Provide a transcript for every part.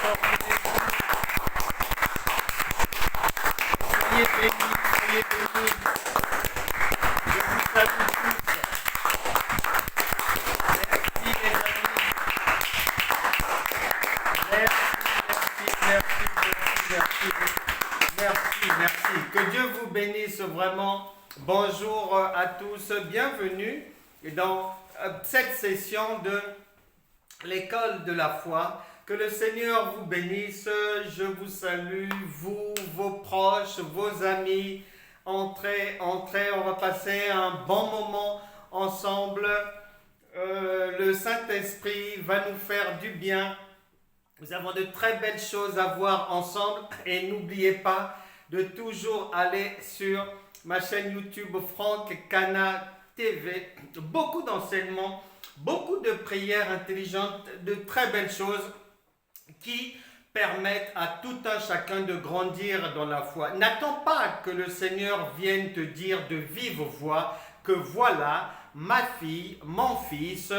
Soyez bénis, soyez bénis. Je vous salue tous. Merci les amis. Merci. Que Dieu vous bénisse vraiment. Bonjour à tous. Bienvenue dans cette session de l'école de la foi. Que le Seigneur vous bénisse. Je vous salue, vous, vos proches, vos amis. Entrez. On va passer un bon moment ensemble. Le Saint-Esprit va nous faire du bien. Nous avons de très belles choses à voir ensemble. Et n'oubliez pas de toujours aller sur ma chaîne YouTube Franck Cana TV. Beaucoup d'enseignements, beaucoup de prières intelligentes, de très belles choses qui permettent à tout un chacun de grandir dans la foi. N'attends pas que le Seigneur vienne te dire de vive voix que voilà ma fille, mon fils,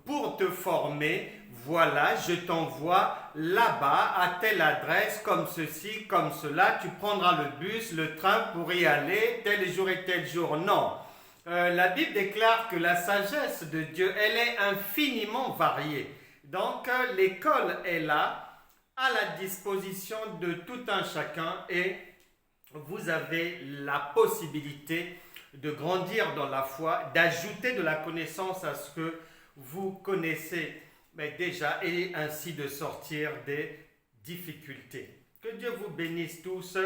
pour te former, voilà, je t'envoie là-bas à telle adresse, comme ceci, comme cela, tu prendras le bus, le train pour y aller, tel jour et tel jour. Non. La Bible déclare que la sagesse de Dieu, elle est infiniment variée. Donc, l'école est là, à la disposition de tout un chacun et vous avez la possibilité de grandir dans la foi, d'ajouter de la connaissance à ce que vous connaissez déjà et ainsi de sortir des difficultés. Que Dieu vous bénisse tous.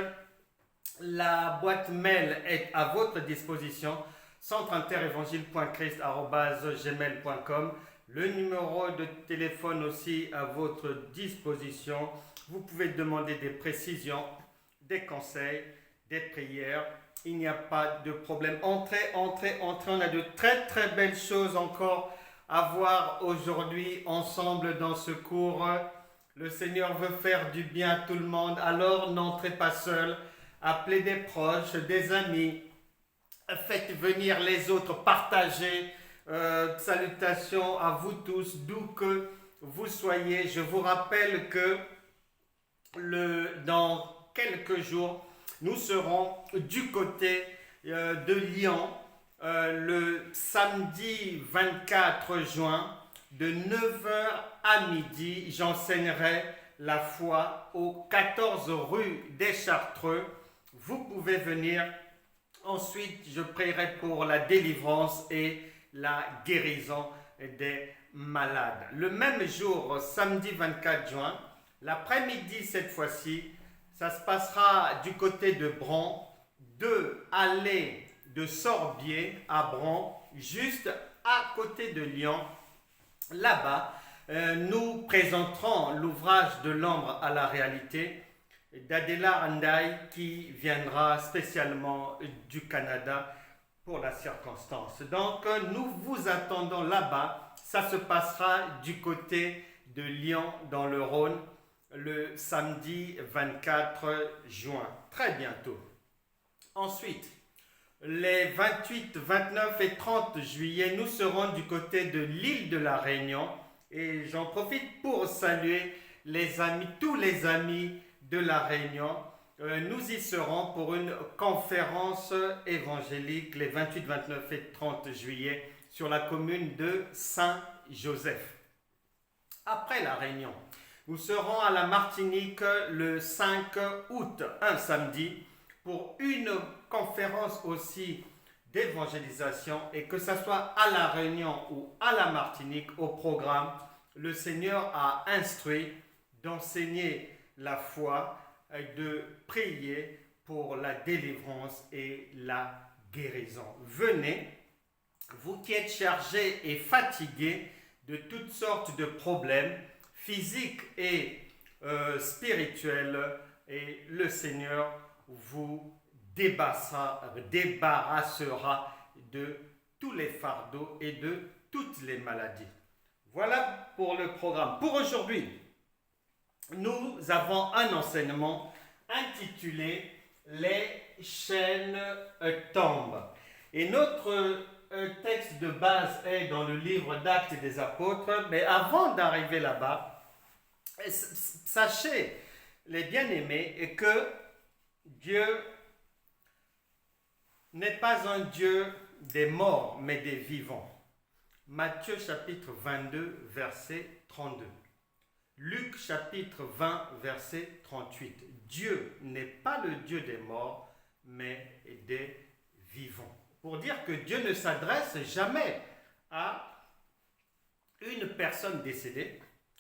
La boîte mail est à votre disposition, centreinterévangile.christ@gmail.com. Le numéro de téléphone aussi à votre disposition. Vous pouvez demander des précisions, des conseils, des prières. Il n'y a pas de problème. Entrez. On a de très très belles choses encore à voir aujourd'hui ensemble dans ce cours. Le Seigneur veut faire du bien à tout le monde. Alors n'entrez pas seul. Appelez des proches, des amis. Faites venir les autres. Partagez. Salutations à vous tous, d'où que vous soyez. Je vous rappelle que dans quelques jours, nous serons du côté de Lyon le samedi 24 juin de 9h à midi. J'enseignerai la foi aux 14 rue des Chartreux. Vous pouvez venir. Ensuite, je prierai pour la délivrance et la guérison des malades. Le même jour, samedi 24 juin, l'après-midi cette fois-ci, ça se passera du côté de Bron, de allée de Sorbier à Bron, juste à côté de Lyon. Là-bas, nous présenterons l'ouvrage de l'ombre à la réalité d'Adela Andai qui viendra spécialement du Canada pour la circonstance. Donc, nous vous attendons là-bas. Ça se passera du côté de Lyon dans le Rhône le samedi 24 juin, très bientôt. Ensuite, les 28, 29 et 30 juillet, nous serons du côté de l'île de la Réunion et j'en profite pour saluer les amis, tous les amis de la Réunion. Nous y serons pour une conférence évangélique les 28, 29 et 30 juillet sur la commune de Saint-Joseph. Après la Réunion, nous serons à la Martinique le 5 août, un samedi, pour une conférence aussi d'évangélisation et que ce soit à la Réunion ou à la Martinique au programme, le Seigneur a instruit d'enseigner la foi, de prier pour la délivrance et la guérison. Venez, vous qui êtes chargés et fatigués de toutes sortes de problèmes physiques et spirituels, et le Seigneur vous débarrassera de tous les fardeaux et de toutes les maladies. Voilà pour le programme. Pour aujourd'hui, nous avons un enseignement intitulé « Les chaînes tombent ». Et notre texte de base est dans le livre d'Actes des Apôtres. Mais avant d'arriver là-bas, Sachez, les bien-aimés, que Dieu n'est pas un Dieu des morts, mais des vivants. Matthieu chapitre 22, verset 32. Luc chapitre 20, verset 38. Dieu n'est pas le Dieu des morts, mais des vivants. Pour dire que Dieu ne s'adresse jamais à une personne décédée.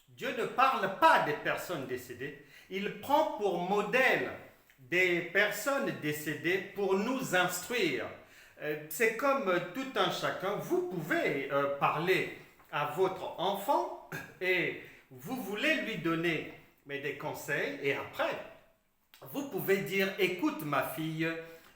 Dieu ne parle pas des personnes décédées. Il prend pour modèle des personnes décédées pour nous instruire. C'est comme tout un chacun. Vous pouvez parler à votre enfant et vous voulez lui donner des conseils. Et après, vous pouvez dire, écoute ma fille,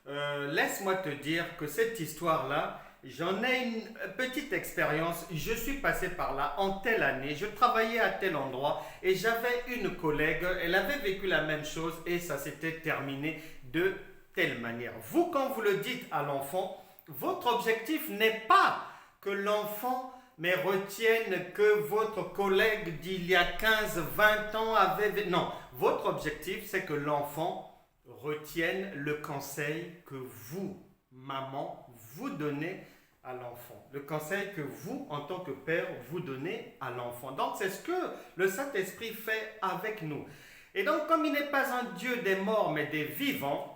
laisse-moi te dire que cette histoire-là, j'en ai une petite expérience, je suis passé par là en telle année, je travaillais à tel endroit et j'avais une collègue, elle avait vécu la même chose et ça s'était terminé de telle manière. Vous, quand vous le dites à l'enfant, votre objectif n'est pas que l'enfant retienne que votre collègue d'il y a 15, 20 ans avait... Non, votre objectif, c'est que l'enfant retienne le conseil que vous, maman, vous donnez à l'enfant. Le conseil que vous, en tant que père, vous donnez à l'enfant. Donc, c'est ce que le Saint-Esprit fait avec nous. Et donc, comme il n'est pas un Dieu des morts, mais des vivants,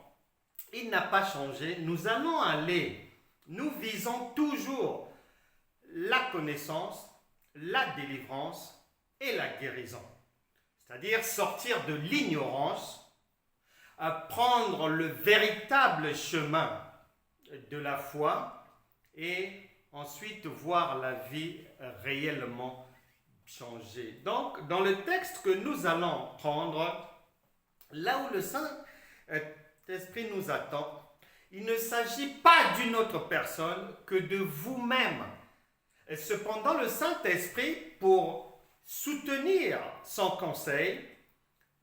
il n'a pas changé. Nous allons aller, nous visons toujours la connaissance, la délivrance et la guérison. C'est-à-dire sortir de l'ignorance, à prendre le véritable chemin de la foi et ensuite voir la vie réellement changer. Donc, dans le texte que nous allons prendre, là où le Saint-Esprit nous attend, il ne s'agit pas d'une autre personne que de vous-même. Et cependant, le Saint-Esprit, pour soutenir son conseil,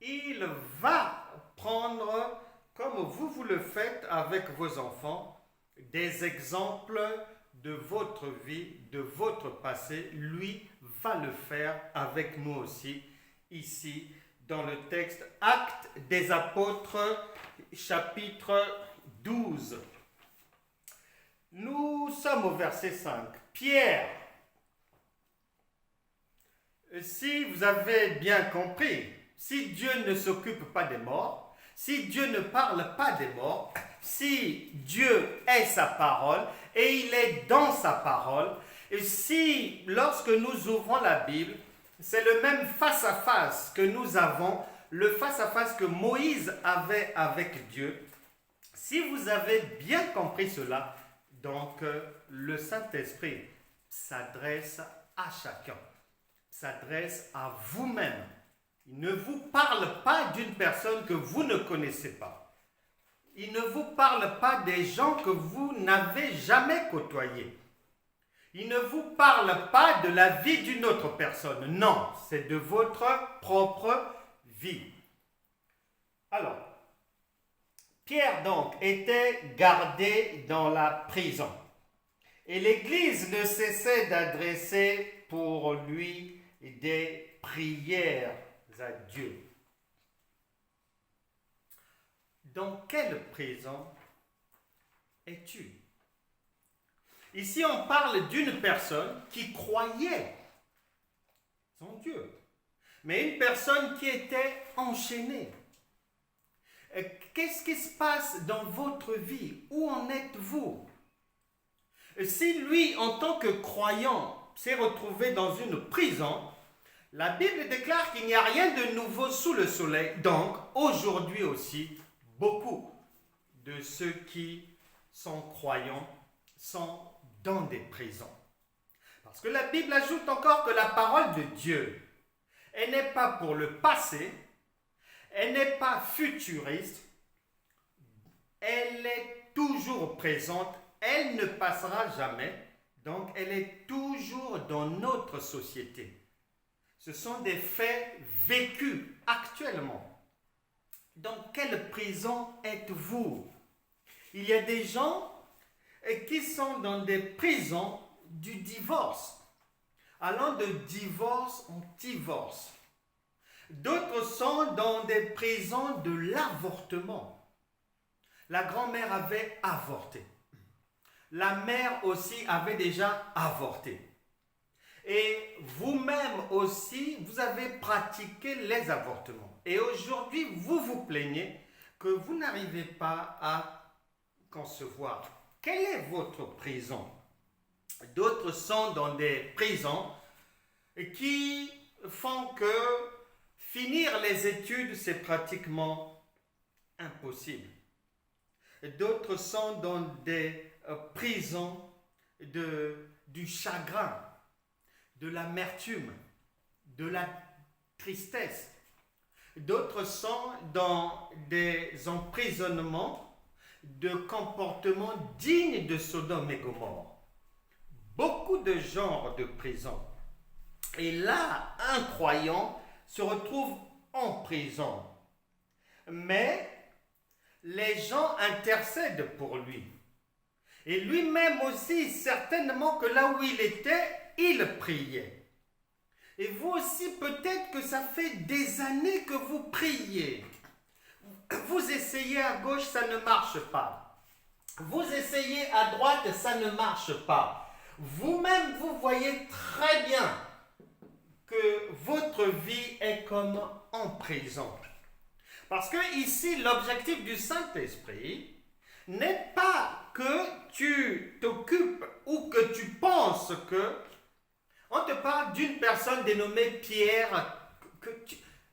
il va prendre, comme vous le faites avec vos enfants, des exemples de votre vie, de votre passé. Lui va le faire avec nous aussi, ici, dans le texte Actes des Apôtres, chapitre 12. Nous sommes au verset 5. Pierre, si vous avez bien compris, si Dieu ne s'occupe pas des morts, si Dieu ne parle pas des morts, si Dieu est sa parole et il est dans sa parole, et si lorsque nous ouvrons la Bible, c'est le même face-à-face que nous avons, le face-à-face que Moïse avait avec Dieu, si vous avez bien compris cela, donc le Saint-Esprit s'adresse à chacun, s'adresse à vous-même. Il ne vous parle pas d'une personne que vous ne connaissez pas. Il ne vous parle pas des gens que vous n'avez jamais côtoyés. Il ne vous parle pas de la vie d'une autre personne. Non, c'est de votre propre vie. Alors, Pierre donc était gardé dans la prison. Et l'Église ne cessait d'adresser pour lui des prières à Dieu. Dans quelle prison es-tu? Ici, on parle d'une personne qui croyait en Dieu, mais une personne qui était enchaînée. Qu'est-ce qui se passe dans votre vie? Où en êtes-vous? Si lui, en tant que croyant, s'est retrouvé dans une prison, la Bible déclare qu'il n'y a rien de nouveau sous le soleil. Donc, aujourd'hui aussi, beaucoup de ceux qui sont croyants sont dans des prisons. Parce que la Bible ajoute encore que la parole de Dieu, elle n'est pas pour le passé, elle n'est pas futuriste, elle est toujours présente, elle ne passera jamais, donc elle est toujours dans notre société. Ce sont des faits vécus actuellement. Dans quelle prison êtes-vous? Il y a des gens qui sont dans des prisons du divorce, allant de divorce en divorce. D'autres sont dans des prisons de l'avortement. La grand-mère avait avorté. La mère aussi avait déjà avorté. Et vous-même aussi, vous avez pratiqué les avortements. Et aujourd'hui, vous vous plaignez que vous n'arrivez pas à concevoir. Quelle est votre prison? D'autres sont dans des prisons qui font que finir les études, c'est pratiquement impossible. D'autres sont dans des prisons du chagrin, de l'amertume, de la tristesse. D'autres sont dans des emprisonnements de comportements dignes de Sodome et Gomorrhe. Beaucoup de genres de prisons. Et là, un croyant se retrouve en prison. Mais les gens intercèdent pour lui. Et lui-même aussi, certainement que là où il était, il priait. Et vous aussi, peut-être que ça fait des années que vous priez. Vous essayez à gauche, ça ne marche pas. Vous essayez à droite, ça ne marche pas. Vous-même, vous voyez très bien que votre vie est comme en prison. Parce que ici, l'objectif du Saint-Esprit n'est pas que tu t'occupes ou que tu penses que on te parle d'une personne dénommée Pierre.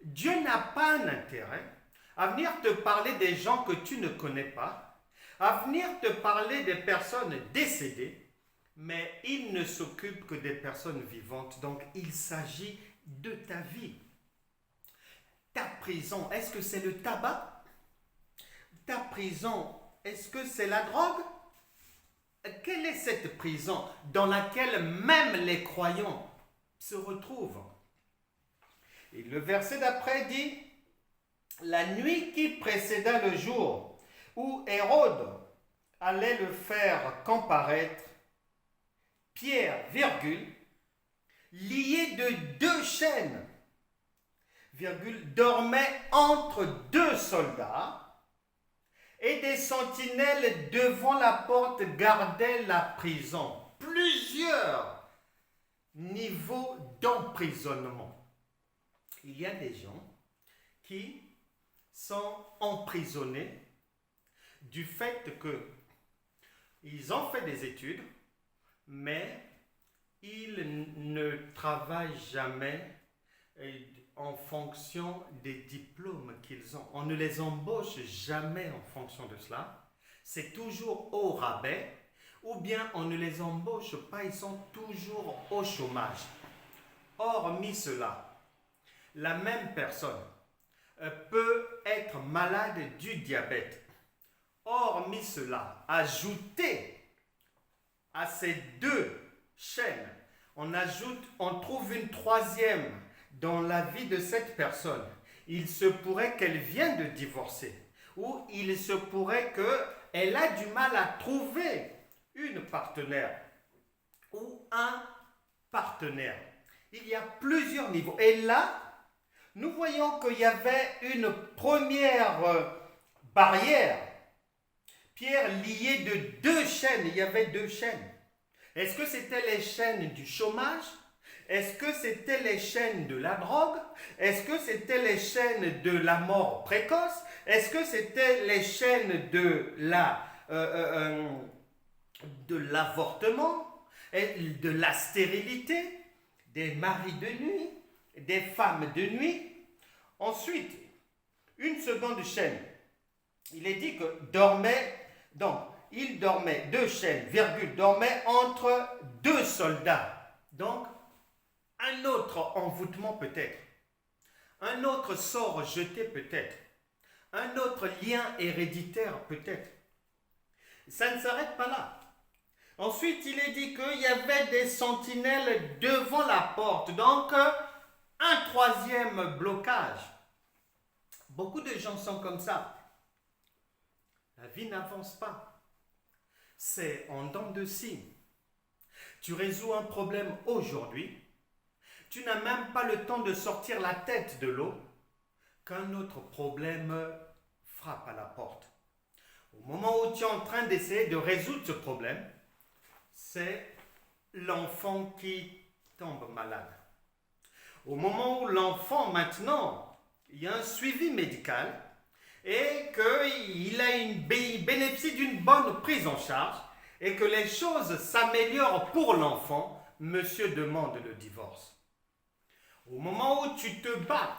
Dieu n'a pas un intérêt à venir te parler des gens que tu ne connais pas, à venir te parler des personnes décédées, mais il ne s'occupe que des personnes vivantes. Donc, il s'agit de ta vie. Ta prison, est-ce que c'est le tabac? Ta prison, est-ce que c'est la drogue? Quelle est cette prison dans laquelle même les croyants se retrouvent? Et le verset d'après dit, la nuit qui précéda le jour où Hérode allait le faire comparaître, Pierre, virgule, lié de 2 chaînes, virgule, dormait entre 2 soldats, et des sentinelles devant la porte gardaient la prison. Plusieurs niveaux d'emprisonnement. Il y a des gens qui sont emprisonnés du fait qu'ils ont fait des études, mais ils ne travaillent jamais en fonction des diplômes qu'ils ont. On ne les embauche jamais en fonction de cela. C'est toujours au rabais, ou bien on ne les embauche pas, ils sont toujours au chômage. Hormis cela, la même personne peut être malade du diabète. Hormis cela, ajouté à ces 2 chaînes, on trouve une troisième dans la vie de cette personne. Il se pourrait qu'elle vienne de divorcer, ou il se pourrait qu'elle a du mal à trouver une partenaire ou un partenaire. Il y a plusieurs niveaux. Et là, nous voyons qu'il y avait une première barrière. Pierre lié de 2 chaînes. Il y avait 2 chaînes. Est-ce que c'était les chaînes du chômage? Est-ce que c'était les chaînes de la drogue? Est-ce que c'était les chaînes de la mort précoce? Est-ce que c'était les chaînes de l'avortement, de la stérilité, des maris de nuit, des femmes de nuit? Ensuite, une seconde chaîne. Il est dit que il dormait 2 chaînes, virgule, dormait entre 2 soldats. Donc, un autre envoûtement peut-être, un autre sort jeté peut-être, un autre lien héréditaire peut-être. Ça ne s'arrête pas là. Ensuite, il est dit qu'il y avait des sentinelles devant la porte, donc un troisième blocage. Beaucoup de gens sont comme ça. La vie n'avance pas. C'est en dents de scie. Tu résous un problème aujourd'hui, Tu n'as même pas le temps de sortir la tête de l'eau qu'un autre problème frappe à la porte. Au moment où tu es en train d'essayer de résoudre ce problème, c'est l'enfant qui tombe malade. Au moment où l'enfant, maintenant, il y a un suivi médical et qu'il bénéficie d'une bonne prise en charge et que les choses s'améliorent pour l'enfant, monsieur demande le divorce. Au moment où tu te bats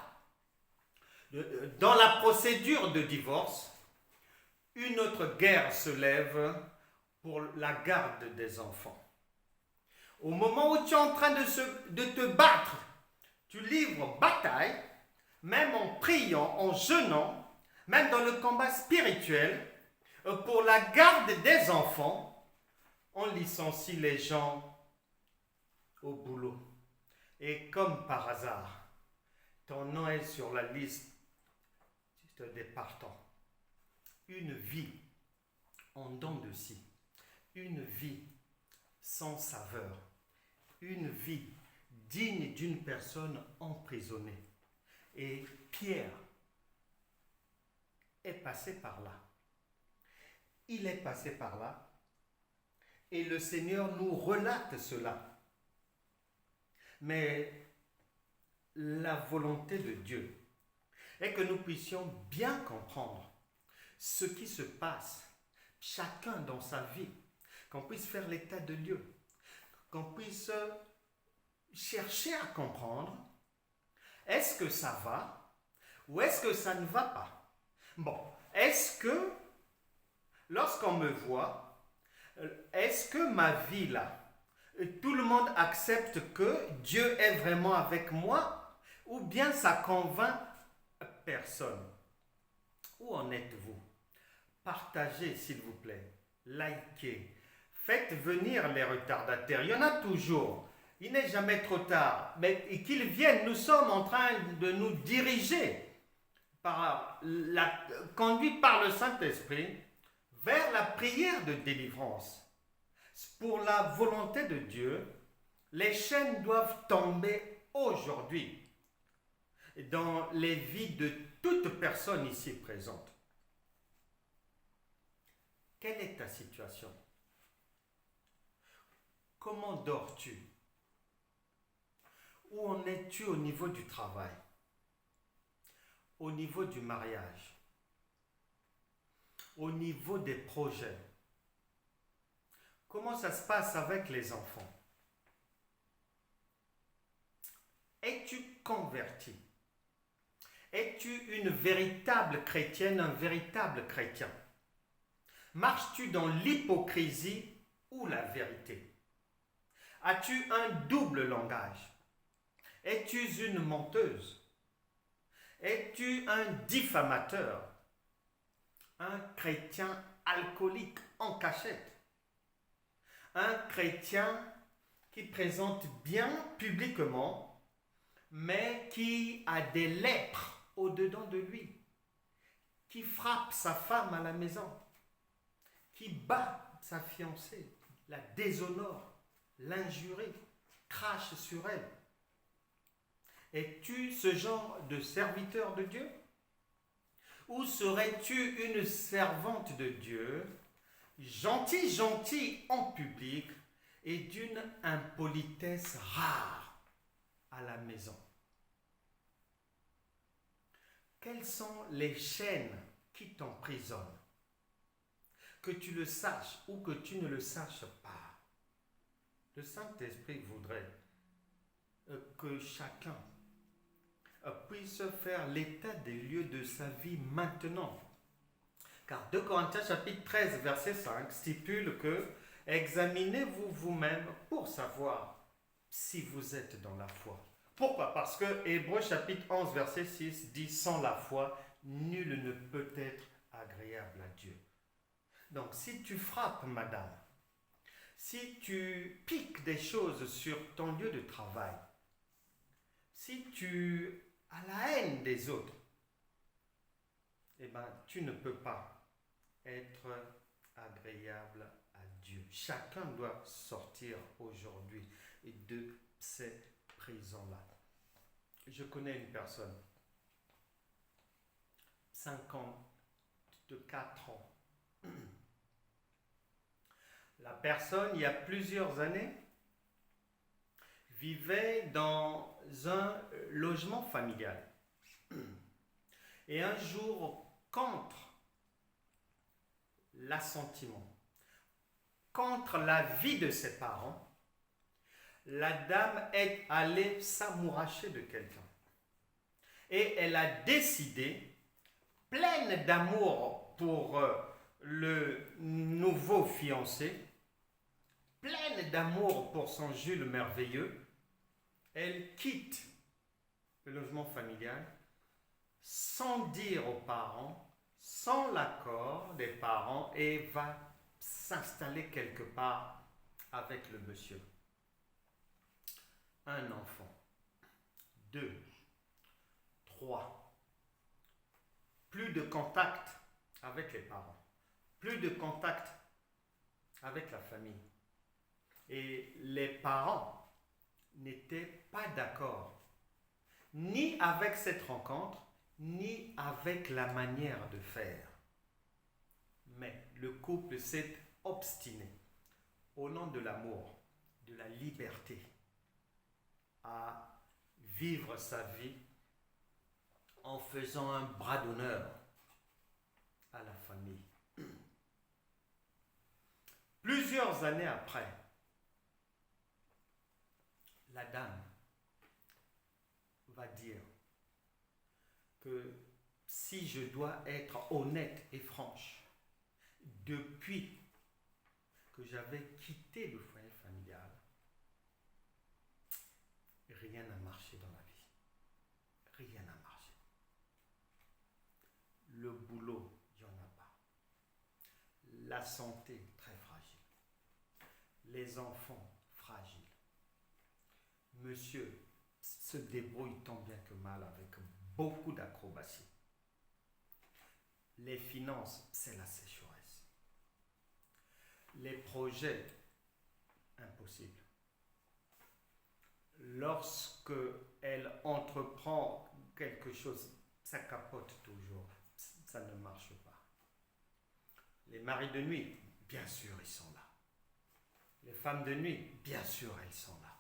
dans la procédure de divorce, une autre guerre se lève pour la garde des enfants. Au moment où tu es en train de te battre, tu livres bataille, même en priant, en jeûnant, même dans le combat spirituel, pour la garde des enfants, on licencie les gens au boulot. Et comme par hasard, ton nom est sur la liste des partants. Une vie en dents de scie, une vie sans saveur, une vie digne d'une personne emprisonnée. Et Pierre est passé par là. Il est passé par là et le Seigneur nous relate cela. Mais la volonté de Dieu est que nous puissions bien comprendre ce qui se passe, chacun dans sa vie, qu'on puisse faire l'état de lieu, qu'on puisse chercher à comprendre, est-ce que ça va ou est-ce que ça ne va pas? Bon, est-ce que lorsqu'on me voit, est-ce que ma vie là, tout le monde accepte que Dieu est vraiment avec moi ou bien ça convainc personne? Où en êtes-vous? Partagez s'il vous plaît, likez, faites venir les retardataires, il y en a toujours. Il n'est jamais trop tard, mais qu'ils viennent, nous sommes en train de nous diriger, conduits par le Saint-Esprit, vers la prière de délivrance. Pour la volonté de Dieu, les chaînes doivent tomber aujourd'hui dans les vies de toute personne ici présente. Quelle est ta situation? Comment dors-tu? Où en es-tu au niveau du travail? Au niveau du mariage? Au niveau des projets? Comment ça se passe avec les enfants? Es-tu converti? Es-tu une véritable chrétienne, un véritable chrétien? Marches-tu dans l'hypocrisie ou la vérité? As-tu un double langage? Es-tu une menteuse? Es-tu un diffamateur? Un chrétien alcoolique en cachette? Un chrétien qui présente bien publiquement, mais qui a des lèpres au-dedans de lui, qui frappe sa femme à la maison, qui bat sa fiancée, la déshonore, l'injurie, crache sur elle. Es-tu ce genre de serviteur de Dieu? Ou serais-tu une servante de Dieu, gentille en public et d'une impolitesse rare à la maison? Quelles sont les chaînes qui t'emprisonnent? Que tu le saches ou que tu ne le saches pas, le Saint-Esprit voudrait que chacun puisse faire l'état des lieux de sa vie maintenant. Car 2 Corinthiens chapitre 13 verset 5 stipule que « Examinez-vous vous-même pour savoir si vous êtes dans la foi ». Pourquoi? Parce que Hébreux chapitre 11 verset 6 dit « Sans la foi, nul ne peut être agréable à Dieu ». Donc si tu frappes madame, si tu piques des choses sur ton lieu de travail, si tu as la haine des autres, eh bien, tu ne peux pas être agréable à Dieu. Chacun doit sortir aujourd'hui de ses prison-là. Je connais une personne, 54 ans. La personne, il y a plusieurs années, vivait dans un logement familial. Et un jour, contre l'assentiment, contre l'avis de ses parents, la dame est allée s'amouracher de quelqu'un. Et elle a décidé, pleine d'amour pour le nouveau fiancé, pleine d'amour pour son Jules merveilleux, elle quitte le logement familial sans dire aux parents, sans l'accord des parents, et va s'installer quelque part avec le monsieur. Un enfant, 2, 3, plus de contact avec les parents, plus de contact avec la famille. Et les parents n'étaient pas d'accord, ni avec cette rencontre, ni avec la manière de faire. Mais le couple s'est obstiné, au nom de l'amour, de la liberté, à vivre sa vie en faisant un bras d'honneur à la famille. Plusieurs années après, la dame va dire que si je dois être honnête et franche, depuis que j'avais quitté le foyer familial, rien n'a marché dans la vie. Rien n'a marché. Le boulot, il n'y en a pas. La santé, très fragile. Les enfants, fragiles. Monsieur se débrouille tant bien que mal avec beaucoup d'acrobatie. Les finances, c'est la sécheresse. Les projets, impossible. Lorsque elle entreprend quelque chose, ça capote toujours, ça ne marche pas. Les maris de nuit, bien sûr, ils sont là. Les femmes de nuit, bien sûr, elles sont là.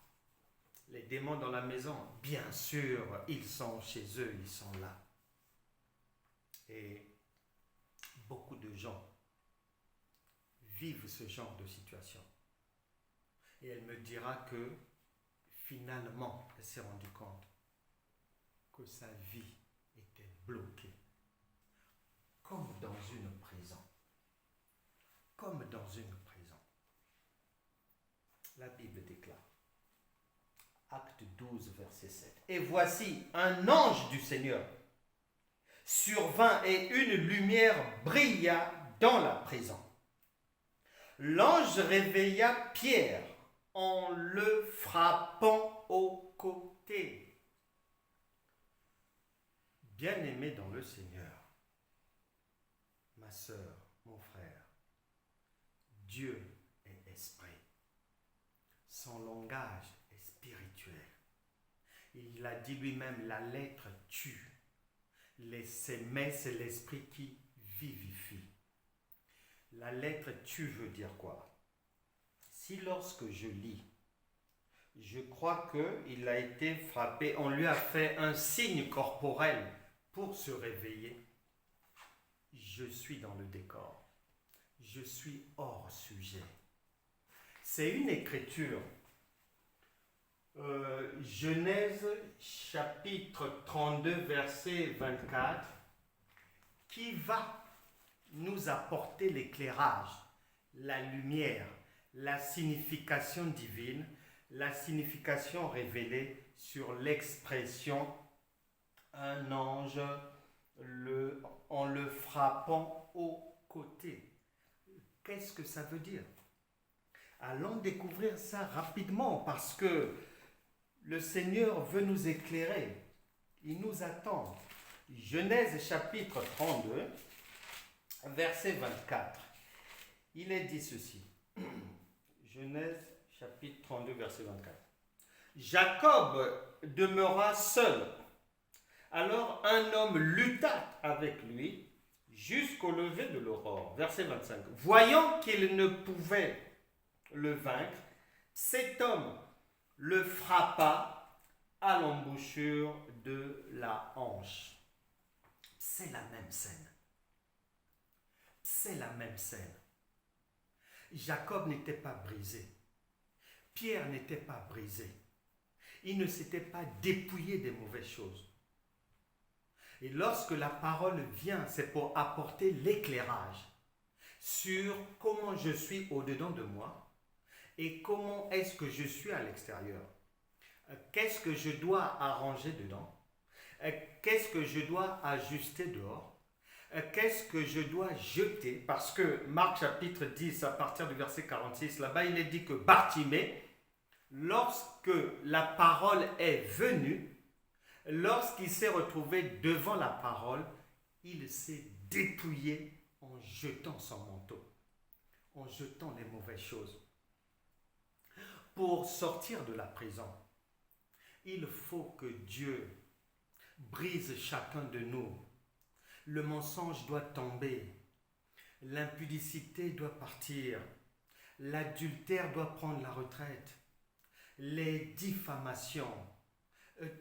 Les démons dans la maison, bien sûr, ils sont chez eux, ils sont là. Et beaucoup de gens vivent ce genre de situation. Et elle me dira que finalement, elle s'est rendue compte que sa vie était bloquée, comme dans une prison. Comme dans une prison. La Bible déclare, Acte 12, verset 7. Et voici, un ange du Seigneur survint et une lumière brilla dans la prison. L'ange réveilla Pierre en le frappant au côté. Bien-aimé dans le Seigneur, ma sœur, mon frère, Dieu est esprit. Son langage est spirituel. Il a dit lui-même, la lettre tue. Mais c'est l'esprit qui vivifie. La lettre tue veut dire quoi? Si lorsque je lis, je crois qu'il a été frappé, on lui a fait un signe corporel pour se réveiller, je suis dans le décor. Je suis hors sujet. C'est une écriture. Genèse chapitre 32 verset 24 qui va nous apporter l'éclairage, la lumière, la signification divine, la signification révélée sur l'expression un ange en le frappant au côté. Qu'est-ce que ça veut dire? Allons découvrir ça rapidement parce que le Seigneur veut nous éclairer. Il nous attend. Genèse chapitre 32, verset 24. Il est dit ceci. Genèse chapitre 32, verset 24. Jacob demeura seul. Alors un homme lutta avec lui jusqu'au lever de l'aurore. Verset 25. Voyant qu'il ne pouvait le vaincre, cet homme le frappa à l'embouchure de la hanche. C'est la même scène. C'est la même scène. Jacob n'était pas brisé. Pierre n'était pas brisé. Il ne s'était pas dépouillé des mauvaises choses. Et lorsque la parole vient, c'est pour apporter l'éclairage sur comment je suis au-dedans de moi et comment est-ce que je suis à l'extérieur. Qu'est-ce que je dois arranger dedans? Qu'est-ce que je dois ajuster dehors? Qu'est-ce que je dois jeter? Parce que Marc chapitre 10, à partir du verset 46, là-bas, il est dit que Bartimée, lorsque la parole est venue, lorsqu'il s'est retrouvé devant la parole, il s'est dépouillé en jetant son manteau, en jetant les mauvaises choses. Pour sortir de la prison, il faut que Dieu brise chacun de nous. Le mensonge doit tomber, l'impudicité doit partir, l'adultère doit prendre la retraite, les diffamations,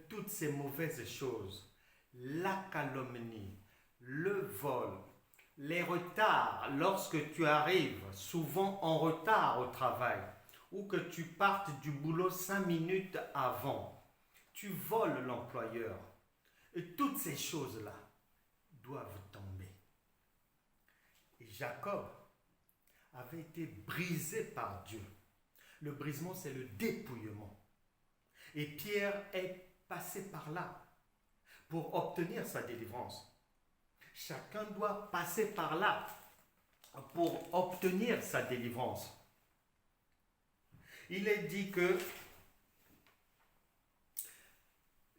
toutes ces mauvaises choses, la calomnie, le vol, les retards lorsque tu arrives souvent en retard au travail ou que tu partes du boulot 5 minutes avant, tu voles l'employeur. Et toutes ces choses-là doivent tomber. Et Jacob avait été brisé par Dieu. Le brisement, c'est le dépouillement. Et Pierre est passé par là pour obtenir sa délivrance. Chacun doit passer par là pour obtenir sa délivrance. Il est dit que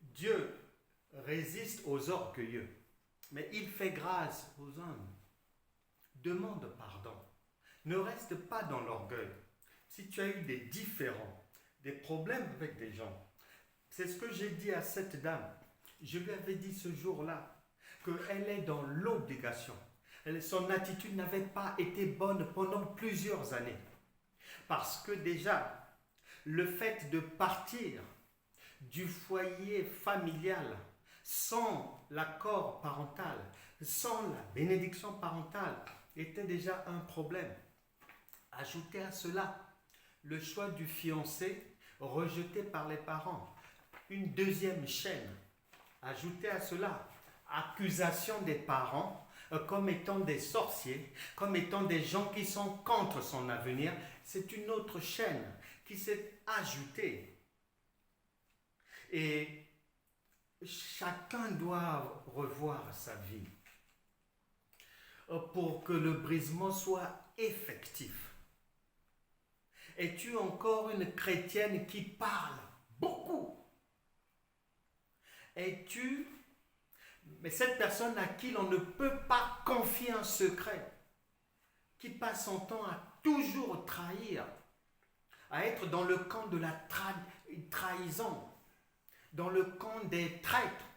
Dieu résiste aux orgueilleux, mais il fait grâce aux hommes. Demande pardon. Ne reste pas dans l'orgueil. Si tu as eu des différends, des problèmes avec des gens, c'est ce que j'ai dit à cette dame. Je lui avais dit ce jour-là qu'elle est dans l'obligation. Son attitude n'avait pas été bonne pendant plusieurs années. Parce que déjà, le fait de partir du foyer familial sans l'accord parental, sans la bénédiction parentale, était déjà un problème. Ajoutez à cela le choix du fiancé rejeté par les parents. Une deuxième chaîne. Ajoutez à cela accusation des parents comme étant des sorciers, comme étant des gens qui sont contre son avenir. C'est une autre chaîne qui s'est ajoutée. Et chacun doit revoir sa vie pour que le brisement soit effectif. Es-tu encore une chrétienne qui parle beaucoup? Es-tu cette personne à qui l'on ne peut pas confier un secret, qui passe son temps à toujours trahir, à être dans le camp de la trahison, dans le camp des traîtres?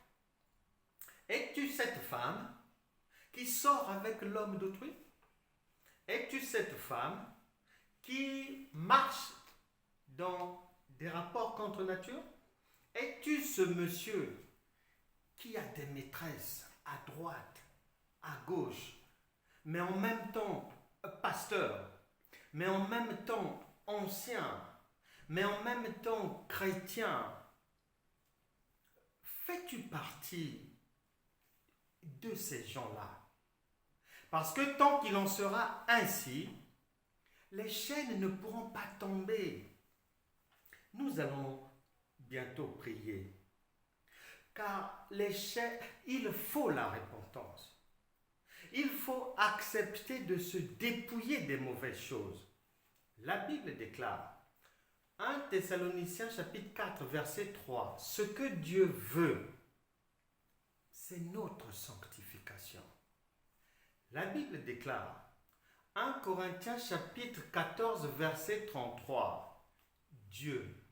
Es-tu cette femme qui sort avec l'homme d'autrui? Es-tu cette femme qui marche dans des rapports contre nature? Es-tu ce monsieur qui a des maîtresses à droite, à gauche, mais en même temps pasteur, mais en même temps ancien, mais en même temps chrétien? Fais-tu partie de ces gens-là? Parce que tant qu'il en sera ainsi, les chaînes ne pourront pas tomber. Nous allons bientôt prier. Car les chaînes, il faut la repentance. Il faut accepter de se dépouiller des mauvaises choses. La Bible déclare, 1 Thessaloniciens chapitre 4 verset 3, ce que Dieu veut, c'est notre sanctification. La Bible déclare, 1 Corinthiens chapitre 14 verset 33, Dieu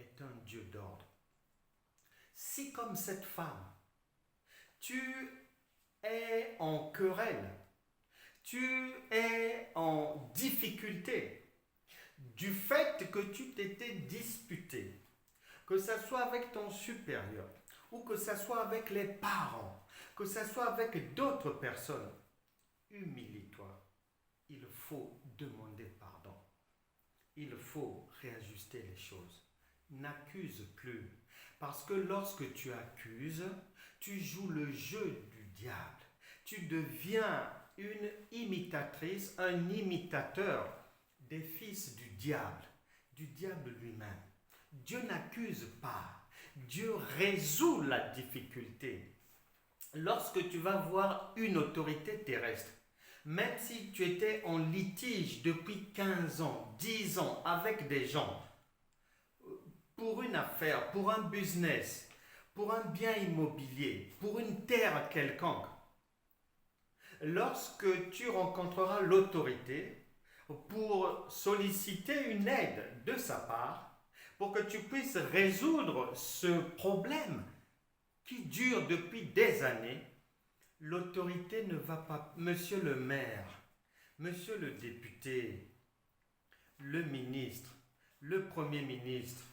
est un Dieu d'ordre. Si comme cette femme, tu es en querelle, tu es en difficulté, du fait que tu t'étais disputé, que ce soit avec ton supérieur, ou que ce soit avec les parents, que ce soit avec d'autres personnes, humilie-toi. Il faut demander pardon. Il faut réajuster les choses. N'accuse plus. Parce que lorsque tu accuses, tu joues le jeu du diable. Tu deviens une imitatrice, un imitateur des fils du diable lui-même. Dieu n'accuse pas. Dieu résout la difficulté. Lorsque tu vas voir une autorité terrestre, même si tu étais en litige depuis 15 ans, 10 ans avec des gens, pour une affaire, pour un business, pour un bien immobilier, pour une terre quelconque, lorsque tu rencontreras l'autorité pour solliciter une aide de sa part, pour que tu puisses résoudre ce problème qui dure depuis des années, l'autorité ne va pas, monsieur le maire, monsieur le député, le ministre, le premier ministre,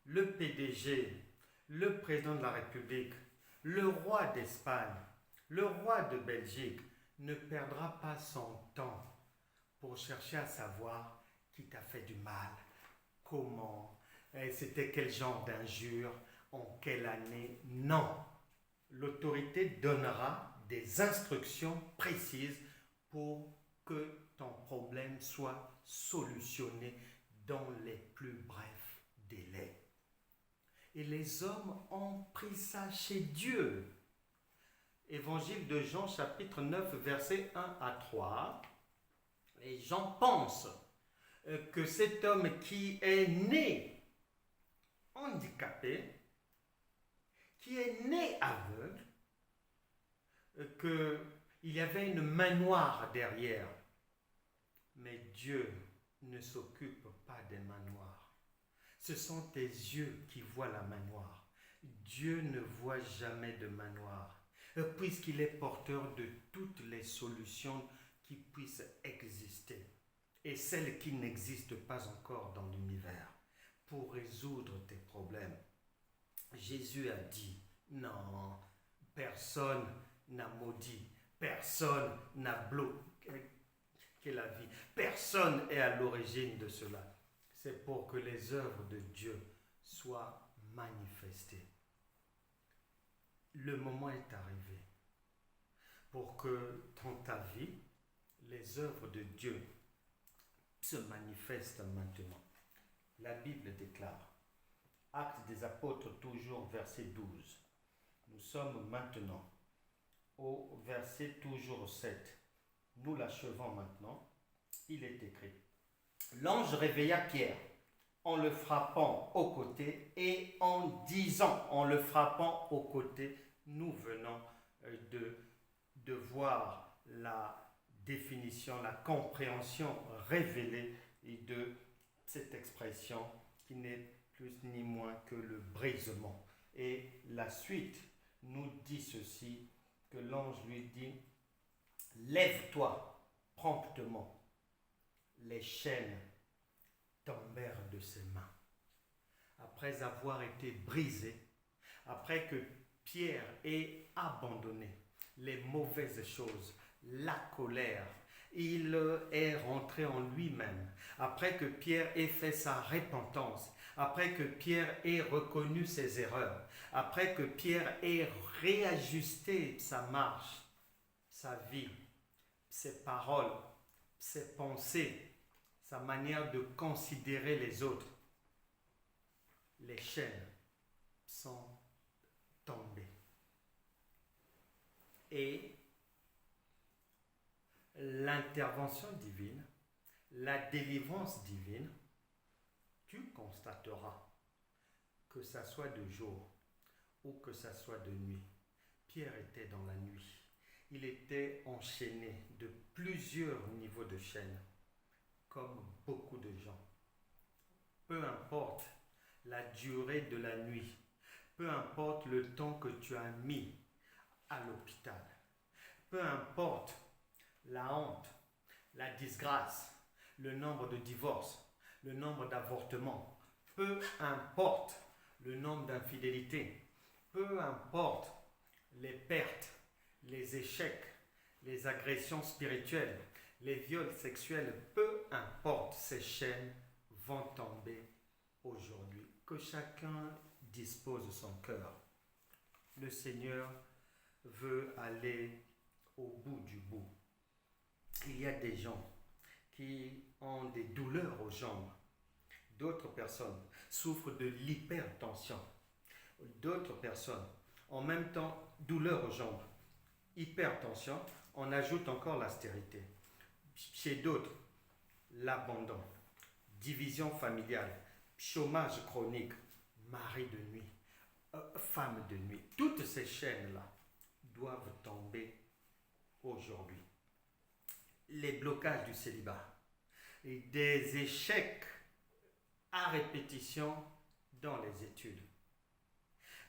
le PDG, le président de la République, le roi d'Espagne, le roi de Belgique ne perdra pas son temps pour chercher à savoir qui t'a fait du mal, comment, c'était quel genre d'injure, en quelle année. Non, l'autorité donnera des instructions précises pour que ton problème soit solutionné dans les plus brefs délais. Et les hommes ont pris ça chez Dieu. Évangile de Jean, chapitre 9, versets 1 à 3. Les gens pensent que cet homme qui est né handicapé, qui est né aveugle, qu'il y avait une main noire derrière. Mais Dieu ne s'occupe pas des mains noires. Ce sont tes yeux qui voient la main noire. Dieu ne voit jamais de main noire, puisqu'il est porteur de toutes les solutions qui puissent exister et celles qui n'existent pas encore dans l'univers pour résoudre tes problèmes. Jésus a dit, non, personne n'a maudit, personne n'a bloqué la vie, personne n'est à l'origine de cela. C'est pour que les œuvres de Dieu soient manifestées. Le moment est arrivé pour que dans ta vie, les œuvres de Dieu se manifestent maintenant. La Bible déclare, Actes des Apôtres, toujours verset 12. Nous sommes maintenant au verset toujours 7. Nous l'achevons maintenant. Il est écrit. L'ange réveilla Pierre en le frappant au côté et en disant, en le frappant au côté, nous venons de voir la définition, la compréhension révélée de cette expression qui n'est plus ni moins que le brisement. Et la suite nous dit ceci, que l'ange lui dit, lève-toi promptement. Les chaînes tombèrent de ses mains. Après avoir été brisé, après que Pierre ait abandonné les mauvaises choses, la colère, il est rentré en lui-même. Après que Pierre ait fait sa repentance, après que Pierre ait reconnu ses erreurs, après que Pierre ait réajusté sa marche, sa vie, ses paroles, ses pensées, sa manière de considérer les autres, les chaînes sont tombées. Et l'intervention divine, la délivrance divine, tu constateras que ça soit de jour ou que ça soit de nuit. Pierre était dans la nuit. Il était enchaîné de plusieurs niveaux de chaînes, comme beaucoup de gens. Peu importe la durée de la nuit, peu importe le temps que tu as mis à l'hôpital, peu importe la honte, la disgrâce, le nombre de divorces, le nombre d'avortements, peu importe le nombre d'infidélités, peu importe les pertes, les échecs, les agressions spirituelles, les viols sexuels, peu importe, ces chaînes vont tomber aujourd'hui. Que chacun dispose son cœur. Le Seigneur veut aller au bout du bout. Il y a des gens qui ont des douleurs aux jambes. D'autres personnes souffrent de l'hypertension. D'autres personnes, en même temps, douleurs aux jambes, hypertension, on ajoute encore l'austérité. Chez d'autres, l'abandon, division familiale, chômage chronique, mari de nuit, femme de nuit. Toutes ces chaînes-là doivent tomber aujourd'hui. Les blocages du célibat, et des échecs à répétition dans les études.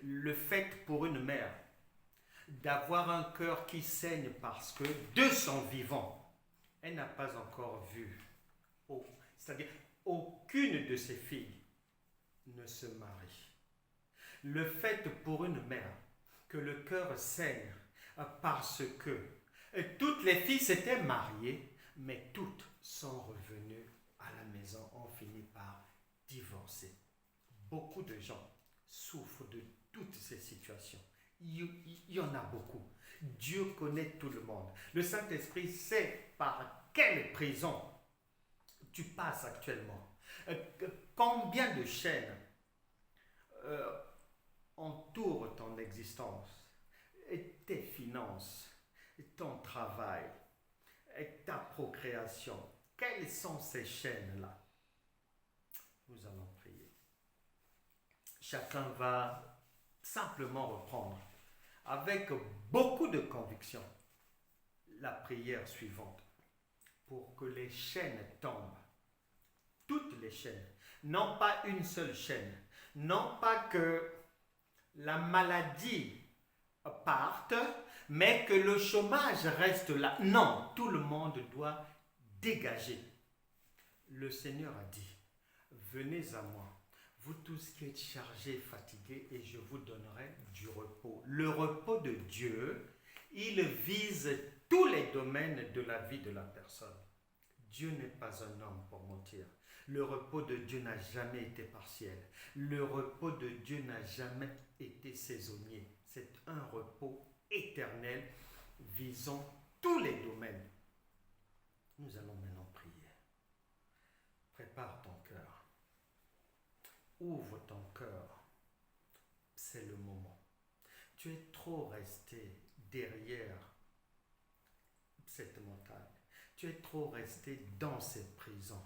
Le fait pour une mère d'avoir un cœur qui saigne parce que de son vivant, elle n'a pas encore vu, c'est-à-dire aucune de ses filles ne se marie. Le fait pour une mère que le cœur saigne parce que toutes les filles s'étaient mariées, mais toutes sont revenues à la maison, ont fini par divorcer. Beaucoup de gens souffrent de toutes ces situations. Il y en a beaucoup. Dieu connaît tout le monde. Le Saint-Esprit sait par quelle prison tu passes actuellement. Combien de chaînes entourent ton existence, tes finances, ton travail, ta procréation. Quelles sont ces chaînes-là? Nous allons prier. Chacun va simplement reprendre avec beaucoup de conviction la prière suivante pour que les chaînes tombent. Toutes les chaînes. Non pas une seule chaîne. Non pas que la maladie parte, mais que le chômage reste là. Non, tout le monde doit dégager. Le Seigneur a dit, venez à moi, vous tous qui êtes chargés, fatigués, et je vous donnerai du repos. Le repos de Dieu, il vise tous les domaines de la vie de la personne. Dieu n'est pas un homme pour mentir. Le repos de Dieu n'a jamais été partiel. Le repos de Dieu n'a jamais été saisonnier. C'est un repos éternel visant tous les domaines. Nous allons maintenant prier. Prépare ton cœur. Ouvre ton cœur. C'est le moment. Tu es trop resté derrière cette montagne. Tu es trop resté dans cette prison.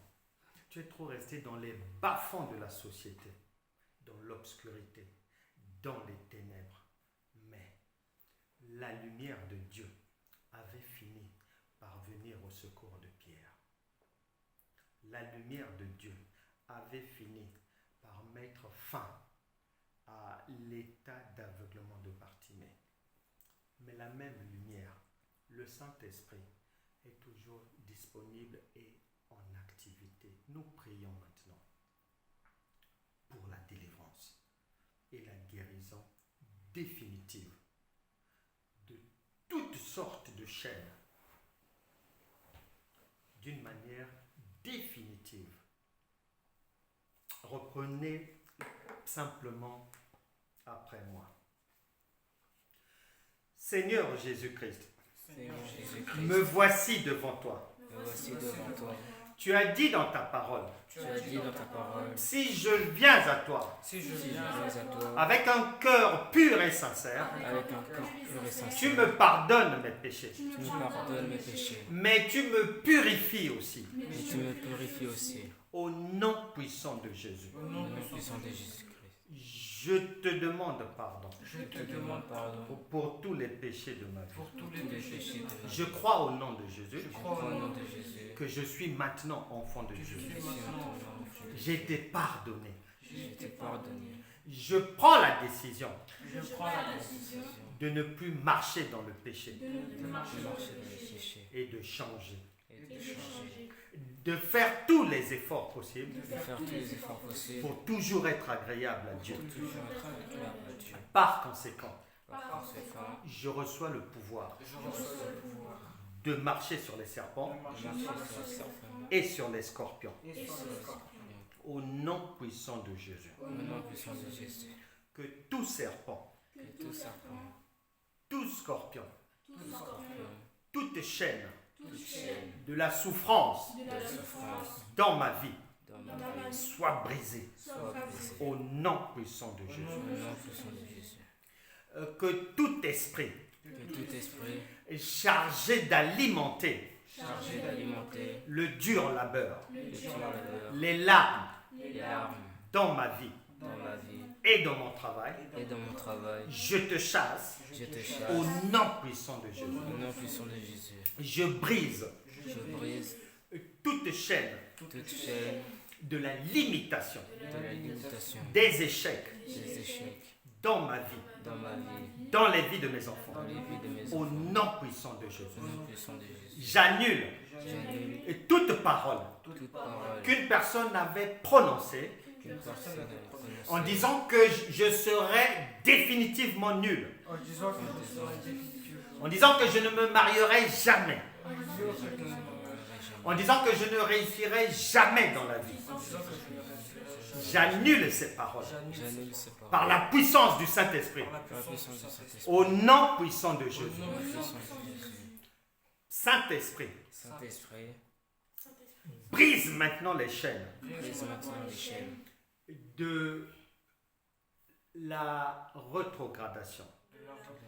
Tu es trop resté dans les bas-fonds de la société, dans l'obscurité, dans les ténèbres. Mais la lumière de Dieu avait fini par venir au secours de Pierre. La lumière de Dieu avait fini par mettre fin à l'état d'aveuglement de Bartimée. Mais la même lumière, le Saint-Esprit, est toujours disponible et en activité. Nous prions maintenant pour la délivrance et la guérison définitive de toutes sortes de chaînes d'une manière définitive. Reprenez simplement après moi. Seigneur Jésus-Christ, me voici devant toi. Tu as dit dans ta parole, si je viens à toi, avec un cœur pur et sincère, tu me pardonnes mes péchés, mais tu me purifies aussi. Au nom puissant de Jésus. Je te demande pardon. Pour tous les péchés de ma vie. Je crois au nom de Jésus. Que je suis maintenant enfant de Dieu. J'ai été pardonné. Je t'ai pardonné. Je prends la décision Je prends la décision de ne plus marcher dans le péché de marcher dans les péchés et de changer. et de changer. De faire tous les efforts possibles De faire tous les efforts possibles pour toujours être agréable à Dieu. pour toujours être agréable à Dieu. Par conséquent, Par conséquent, je reçois le pouvoir je reçois le pouvoir de marcher sur les serpents de marcher sur les serpents et sur les scorpions. et sur les scorpions. Au nom puissant de Jésus. Au nom puissant de Jésus, Que tout serpent, que tout serpent, tout scorpion, tout scorpion, toute chaîne toute chaîne de la souffrance de souffrance dans ma vie dans ma vie soit brisée soit brisée. au nom puissant de Au Jésus. nom puissant de Jésus, Que tout esprit que tout esprit chargé d'alimenter chargé d'alimenter le dur labeur, le dur labeur, les larmes les larmes dans ma vie dans ma vie et dans mon travail, et dans mon travail, je te chasse je te au chasse. nom puissant de Jésus. Au nom puissant de Jésus, Je brise je brise toute chaîne toute chaîne de la limitation, de la limitation, des échecs des échecs dans ma vie, dans ma vie, dans les vies de mes enfants. dans les vies de mes Au enfants. nom puissant de Jésus. Au nom puissant de Jésus, J'annule j'annule toute parole toute parole qu'une personne avait prononcée qu'une personne a prononcée en disant que je serais définitivement nul, en disant en disant que je ne me marierai jamais, que je ne mourrai jamais, en disant que je ne réussirai jamais dans la vie. J'annule ces paroles j'annule ces paroles par la puissance du Saint-Esprit. par la puissance du Saint-Esprit. Au nom puissant de Jésus. Au nom puissant de Jésus, Saint-Esprit, Saint-Esprit, brise maintenant les chaînes brise maintenant les chaînes de la rétrogradation, de l'orthographe,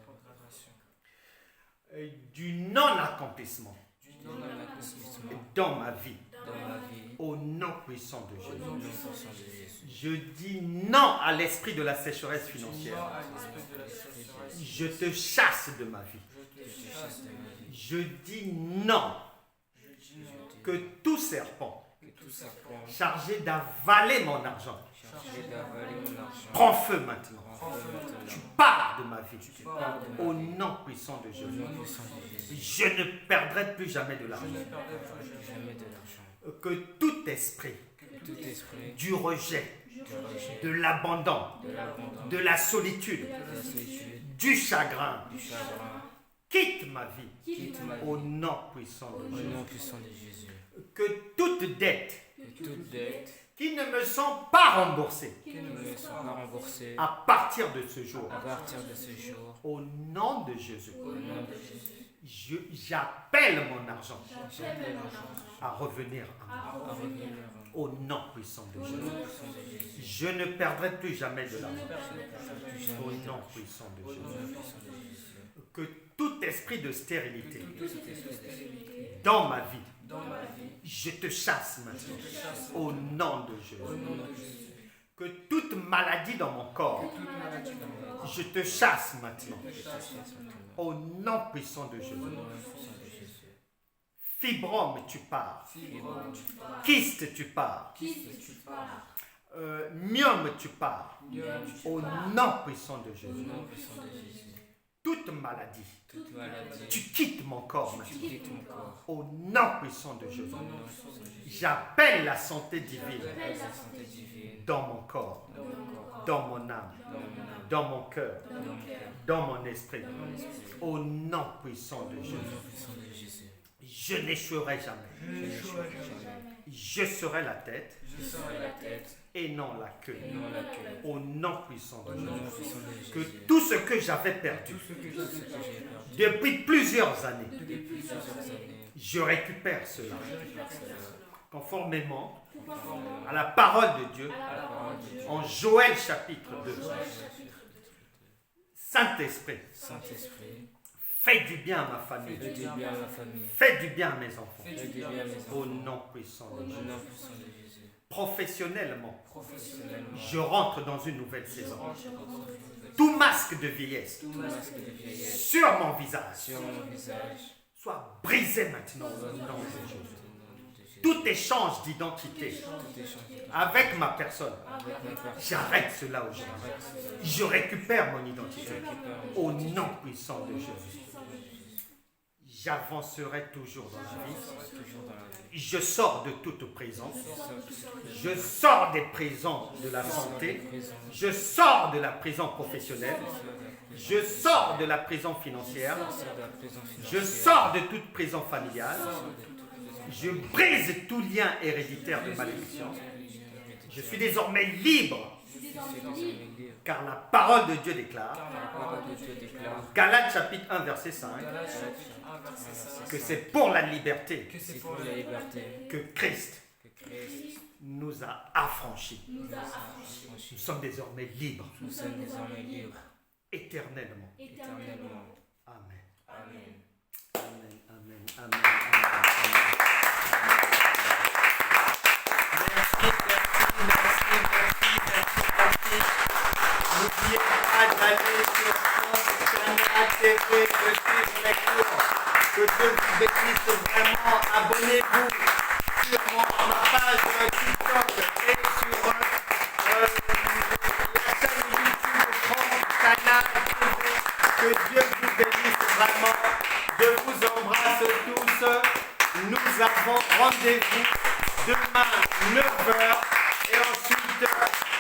du non-accomplissement du non-accomplissement dans ma vie. dans ma vie. Au nom puissant de Au Jésus. nom puissant de Jésus, Je dis non à l'esprit de la sécheresse financière. l'esprit de Je te chasse de ma vie. je te chasse de ma vie. Je dis non que tout serpent Que tout serpent chargé d'avaler mon argent chargé d'avaler mon argent prend feu maintenant. prend feu maintenant. Tu pars de ma vie. Pars de Au ma vie. nom puissant de Au Jésus. nom puissant de Jésus, Je ne perdrai plus jamais de je l'argent. ne perdrai plus jamais de l'argent. Que tout esprit Que tout esprit du rejet, du rejet, de l'abandon, de l'abandon, de la solitude, de la solitude, du chagrin, du chagrin, quitte ma vie. quitte ma Au vie. nom puissant de Au Jésus. nom puissant de Jésus, Que toute dette que toute dette qui ne me sont pas remboursées qui ne me soit pas remboursée à partir de ce jour, à partir de ce jour, au nom de Jésus, au nom de Jésus, j'appelle mon argent j'appelle l'argent à revenir à moi. à revenir Au nom puissant de au Jésus. nom puissant de Jésus. Je ne perdrai plus jamais de Je ne l'argent. perdrai plus jamais Au de nom l'argent. puissant de Au Jésus. nom puissant de Jésus. Que tout esprit de stérilité Tout esprit de stérilité dans ma vie, dans ma vie, je te chasse maintenant. je te chasse Au nom de au Jésus. nom de Jésus. Que toute maladie dans mon corps, Toute maladie dans ma vie, je te chasse maintenant. je te chasse maintenant. Au nom puissant de Au Jésus. nom puissant de Jésus. Fibrome, tu pars. Fibrome, tu pars. Kyste, tu pars. Kyste, tu pars. Myome, tu pars. Myome, tu Au pars. nom puissant de Au Jésus. nom puissant de Jésus. Toute maladie, Toute maladie, tu quittes mon corps tu maintenant. quittes mon corps. Au nom puissant de Jésus. Au nom puissant de Jésus. J'appelle la santé divine J'appelle la santé divine dans mon corps, dans mon corps, dans mon âme, dans mon âme, dans mon cœur, dans mon cœur, dans mon esprit. dans mon esprit. Au nom puissant de Au Jésus. nom puissant de Jésus. Je n'échouerai jamais. Je n'échouerai jamais. Je serai la tête Je serai la tête et non la queue. et non la queue. Au nom puissant Au de nom Jésus. puissant de Jésus. Que tout ce que j'avais perdu Tout ce que j'ai perdu depuis plusieurs années, depuis plusieurs années, je récupère cela je récupère cela conformément conformément à la parole de Dieu à la parole de Dieu. en Joël chapitre 2. Saint-Esprit, Saint-Esprit, fais du bien à ma fais famille, du bien à ma famille, fais du bien à mes enfants. fais du bien à mes Au enfants. nom puissant de Au Jésus. nom puissant de Jésus. Professionnellement, Professionnellement, je rentre dans une nouvelle je saison. rentre dans une nouvelle Tout masque de vieillesse tout masque de vieillesse sur mon visage sur mon visage. soit brisé maintenant Au au nom nom de Jésus. de Jésus. Tout échange d'identité Tout échange avec ma personne, avec ma personne. j'arrête cela aujourd'hui. Je récupère mon identité au nom puissant de Jésus. J'avancerai toujours dans la vie. Toujours dans la vie. Je sors de toute prison. Je sors des prisons de la santé. Je sors de la prison professionnelle. Je sors de la prison financière. Je sors de toute prison familiale. Je brise tout lien héréditaire de malédiction. Je suis désormais libre. Car la parole de Dieu déclare, Galates chapitre 1 verset 5, que c'est pour la liberté que Christ nous a affranchis. Nous sommes désormais libres. Éternellement. Amen. Amen. Amen. Amen. Amen. Amen. N'oubliez pas d'aller sur Canal TV, de suivre les cours. Que Dieu vous bénisse vraiment. Abonnez-vous sur ma page TikTok et sur la chaîne YouTube Canal TV. Que Dieu vous bénisse vraiment. Je vous embrasse tous. Nous avons rendez-vous demain 9h et ensuite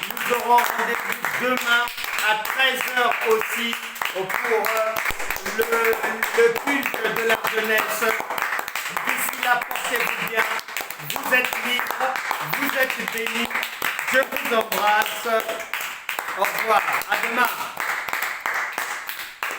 nous aurons rendez-vous demain à 13h aussi pour le culte de la jeunesse. D'ici là, portez-vous bien. Vous êtes libres, vous êtes bénis. Je vous embrasse. Au revoir. À demain.